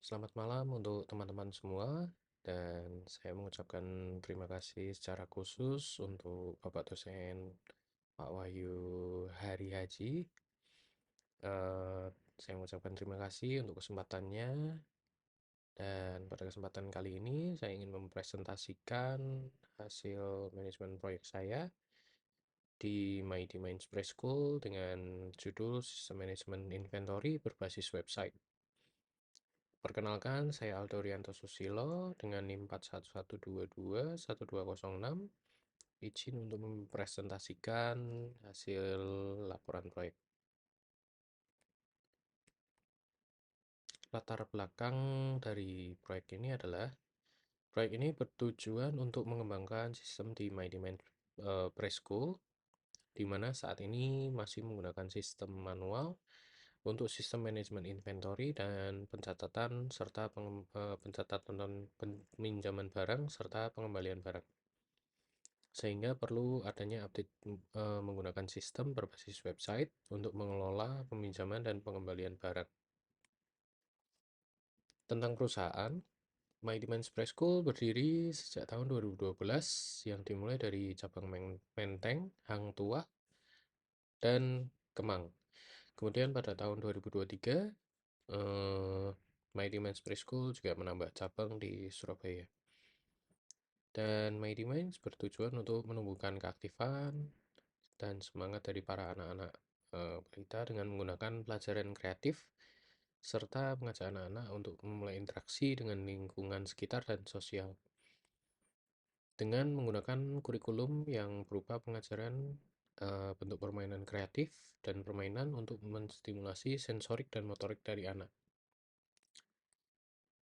Selamat malam untuk teman-teman semua, dan saya mengucapkan terima kasih secara khusus untuk Bapak dosen Pak Wahyu Hari Haji. Eh, saya mengucapkan terima kasih untuk kesempatannya, dan pada kesempatan kali ini saya ingin mempresentasikan hasil manajemen proyek saya di Mighty Minds Preschool dengan judul Sistem Manajemen Inventory berbasis website. Perkenalkan, saya Aldo Rianto Susilo dengan NIM 41122126. Izin untuk mempresentasikan hasil laporan proyek. Latar belakang dari proyek ini adalah proyek ini bertujuan untuk mengembangkan sistem di MyDemand Preschool, di mana saat ini masih menggunakan sistem manual untuk sistem manajemen inventory dan pencatatan serta pencatatan dan peminjaman barang serta pengembalian barang. Sehingga perlu adanya update menggunakan sistem berbasis website untuk mengelola peminjaman dan pengembalian barang. Tentang perusahaan, My Demands Preschool berdiri sejak tahun 2012 yang dimulai dari cabang Menteng, Hang Tuah, dan Kemang. Kemudian pada tahun 2023, My Demands Preschool juga menambah cabang di Surabaya. Dan Mighty Minds bertujuan untuk menumbuhkan keaktifan dan semangat dari para anak-anak balita dengan menggunakan pelajaran kreatif serta mengajak anak-anak untuk memulai interaksi dengan lingkungan sekitar dan sosial dengan menggunakan kurikulum yang berupa pengajaran bentuk permainan kreatif dan permainan untuk menstimulasi sensorik dan motorik dari anak.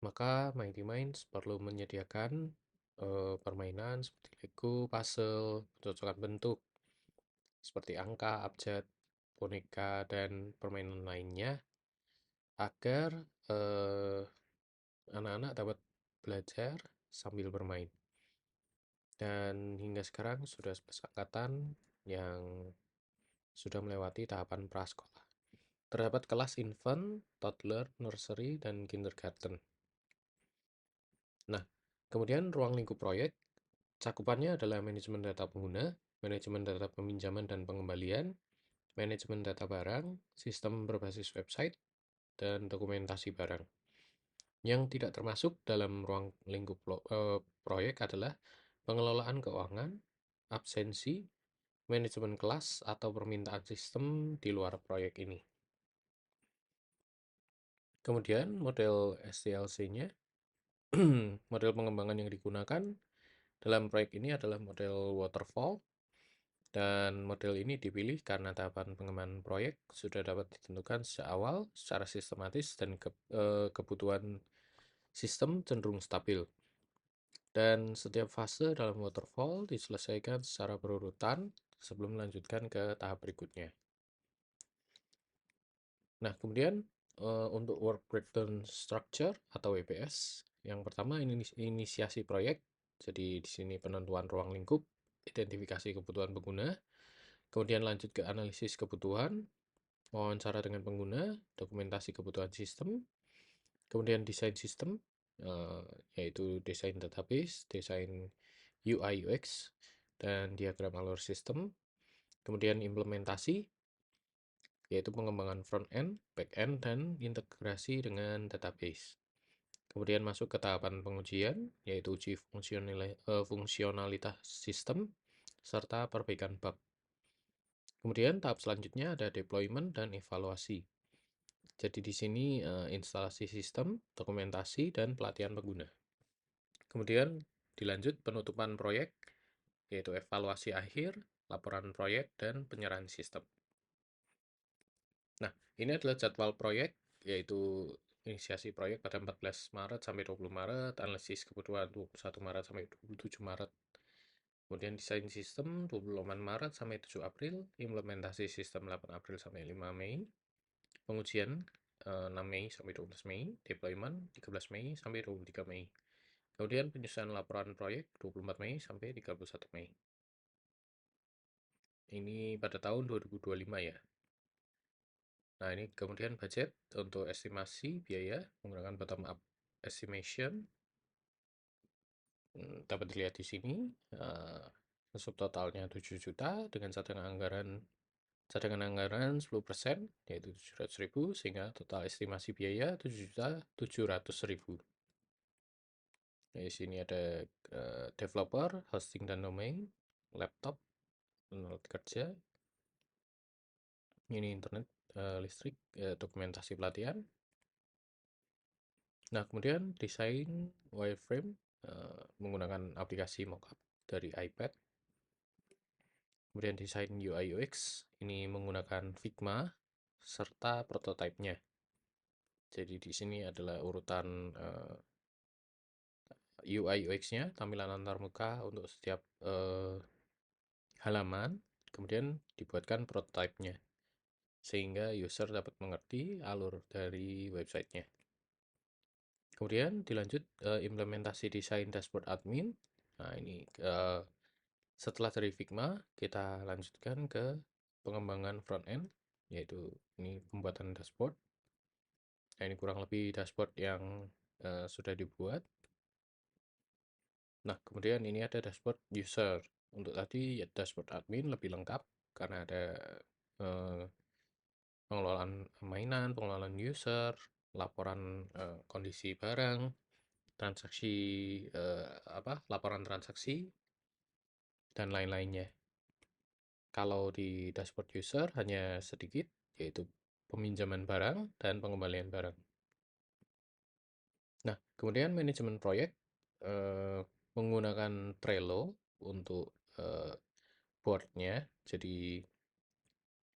Maka Mighty Minds perlu menyediakan permainan seperti Lego, puzzle, pencocokan bentuk, seperti angka, abjad, boneka, dan permainan lainnya agar anak-anak dapat belajar sambil bermain. Dan hingga sekarang sudah 11 angkatan yang sudah melewati tahapan prasekolah. Terdapat kelas infant, toddler, nursery, dan kindergarten. Nah, kemudian ruang lingkup proyek cakupannya adalah manajemen data pengguna, manajemen data peminjaman dan pengembalian, manajemen data barang, sistem berbasis website, dan dokumentasi barang. Yang tidak termasuk dalam ruang lingkup proyek adalah pengelolaan keuangan, absensi, manajemen kelas, atau permintaan sistem di luar proyek ini. Kemudian model SDLC-nya, model pengembangan yang digunakan dalam proyek ini adalah model waterfall, dan model ini dipilih karena tahapan pengembangan proyek sudah dapat ditentukan sejak awal secara sistematis dan kebutuhan sistem cenderung stabil. Dan setiap fase dalam waterfall diselesaikan secara berurutan sebelum melanjutkan ke tahap berikutnya. Nah, kemudian untuk work breakdown structure atau WBS, yang pertama inisiasi proyek. Jadi di sini penentuan ruang lingkup, identifikasi kebutuhan pengguna, kemudian lanjut ke analisis kebutuhan, wawancara dengan pengguna, dokumentasi kebutuhan sistem, kemudian desain sistem, yaitu desain database, desain UI UX, dan diagram alur sistem, kemudian implementasi, yaitu pengembangan front-end, back-end, dan integrasi dengan database. Kemudian masuk ke tahapan pengujian, yaitu uji fungsionalitas sistem, serta perbaikan bug. Kemudian tahap selanjutnya ada deployment dan evaluasi. Jadi di sini instalasi sistem, dokumentasi, dan pelatihan pengguna. Kemudian dilanjut penutupan proyek, yaitu evaluasi akhir, laporan proyek, dan penyerahan sistem. Nah, ini adalah jadwal proyek, yaitu inisiasi proyek pada 14 Maret sampai 20 Maret, analisis kebutuhan 21 Maret sampai 27 Maret. Kemudian desain sistem 28 Maret sampai 7 April, implementasi sistem 8 April sampai 5 Mei, pengujian 6 Mei sampai 12 Mei, deployment 13 Mei sampai 23 Mei. Kemudian penyusunan laporan proyek 24 Mei sampai 31 Mei. Ini pada tahun 2025 ya. Nah, ini kemudian budget untuk estimasi biaya menggunakan bottom up estimation. Dapat dilihat di sini, subtotalnya 7 juta dengan cadangan anggaran 10%, yaitu 700.000, sehingga total estimasi biaya 7.700.000. Nah, di sini ada developer, hosting dan domain, laptop, alat kerja, ini internet, listrik, dokumentasi pelatihan. Nah, kemudian desain wireframe menggunakan aplikasi mockup dari iPad. Kemudian desain UI UX ini menggunakan Figma serta prototipenya. Jadi di sini adalah urutan UI UX-nya, tampilan antarmuka untuk setiap halaman, kemudian dibuatkan prototipenya sehingga user dapat mengerti alur dari websitenya. Kemudian dilanjut implementasi desain dashboard admin. Nah, ini setelah dari Figma, kita lanjutkan ke pengembangan front end, yaitu ini pembuatan dashboard. Nah, ini kurang lebih dashboard yang sudah dibuat. Nah, kemudian ini ada dashboard user. Untuk tadi ya, dashboard admin lebih lengkap karena ada pengelolaan mainan, pengelolaan user, laporan kondisi barang, transaksi laporan transaksi, dan lain-lainnya. Kalau di dashboard user hanya sedikit, yaitu peminjaman barang dan pengembalian barang. Nah, kemudian manajemen proyek menggunakan Trello untuk boardnya. Jadi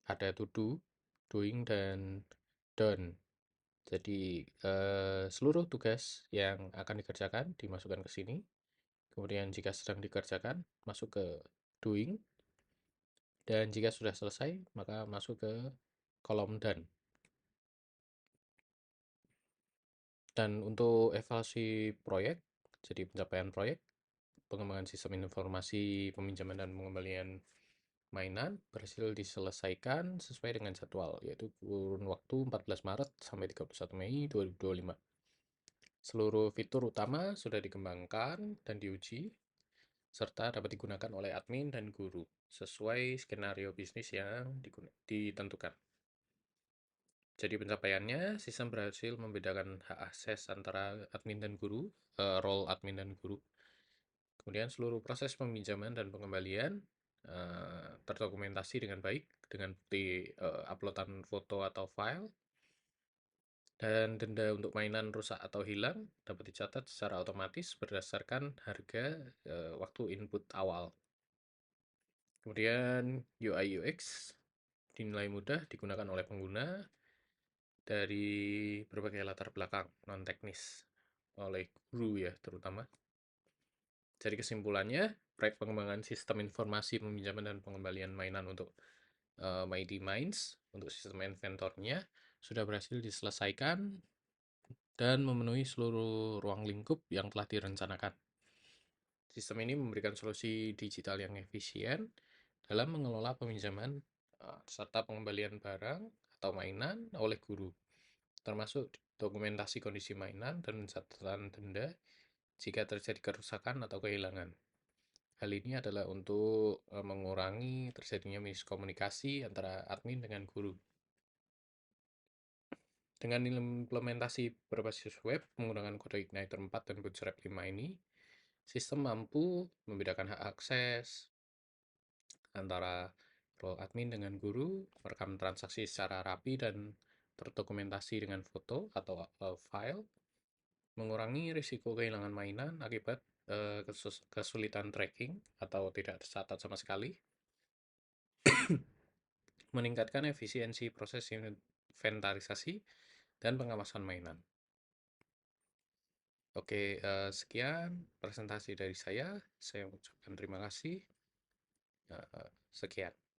ada to do, doing, dan done. Jadi seluruh tugas yang akan dikerjakan dimasukkan ke sini. Kemudian jika sedang dikerjakan, masuk ke doing. Dan jika sudah selesai, maka masuk ke kolom done. Dan untuk evaluasi proyek, jadi pencapaian proyek, pengembangan sistem informasi peminjaman dan pengembalian mainan berhasil diselesaikan sesuai dengan jadwal, yaitu kurun waktu 14 Maret sampai 31 Mei 2025. Seluruh fitur utama sudah dikembangkan dan diuji, serta dapat digunakan oleh admin dan guru sesuai skenario bisnis yang ditentukan. Jadi pencapaiannya, sistem berhasil membedakan hak akses antara admin dan guru, role admin dan guru. Kemudian seluruh proses peminjaman dan pengembalian terdokumentasi dengan baik dengan bukti uploadan foto atau file. Dan denda untuk mainan rusak atau hilang dapat dicatat secara otomatis berdasarkan harga waktu input awal. Kemudian UI UX dinilai mudah digunakan oleh pengguna dari berbagai latar belakang non-teknis, oleh guru ya terutama. Jadi kesimpulannya, proyek pengembangan sistem informasi peminjaman dan pengembalian mainan untuk Mighty Minds untuk sistem inventornya sudah berhasil diselesaikan dan memenuhi seluruh ruang lingkup yang telah direncanakan. Sistem ini memberikan solusi digital yang efisien dalam mengelola peminjaman serta pengembalian barang atau mainan oleh guru, termasuk dokumentasi kondisi mainan dan catatan denda jika terjadi kerusakan atau kehilangan. Hal ini adalah untuk mengurangi terjadinya miskomunikasi antara admin dengan guru. Dengan implementasi berbasis web menggunakan kode Igniter 4 dan Bootstrap 5 ini, sistem mampu membedakan hak akses antara role admin dengan guru, merekam transaksi secara rapi dan terdokumentasi dengan foto atau file, mengurangi risiko kehilangan mainan akibat kesulitan tracking atau tidak tercatat sama sekali, meningkatkan efisiensi proses inventarisasi dan pengawasan mainan. Oke, sekian presentasi dari saya. Saya mengucapkan terima kasih. Sekian.